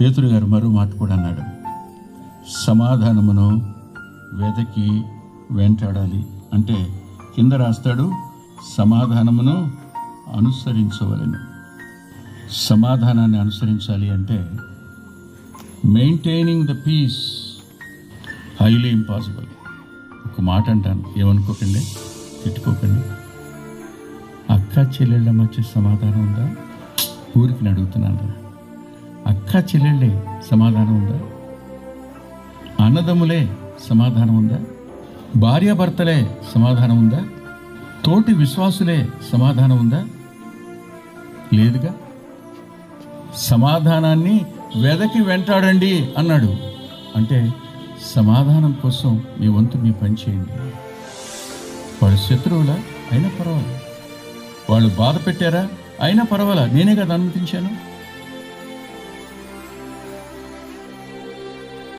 పేతురు గారు మరో మాట కూడా అన్నాడు, సమాధానమును వెదకి వెంటాడాలి. అంటే కింద రాస్తాడు, సమాధానమును అనుసరించవలెను. సమాధానాన్ని అనుసరించాలి అంటే maintaining the peace highly impossible. ఒక మాట అంటాను, ఏమనుకోకండి, తిట్టుకోకండి. అక్క చెల్లెళ్ళ మధ్య సమాధానం ఉందా? ఊరికి అడుగుతున్నాను. అక్క చెల్లెళ్ళే సమాధానం ఉందా? అన్నదమ్ములే సమాధానం ఉందా? భార్యాభర్తలే సమాధానం ఉందా? తోటి విశ్వాసులే సమాధానం ఉందా? లేదుగా. సమాధానాన్ని వెదకి వెంటాడండి అన్నాడు. అంటే సమాధానం కోసం మీ వంతు మీ పని చేయండి. వాళ్ళు శత్రువులా అయినా పర్వాలేదు, వాళ్ళు బాధ పెట్టారా అయినా పర్వాలా, నేనే కదా అనుమతించాను.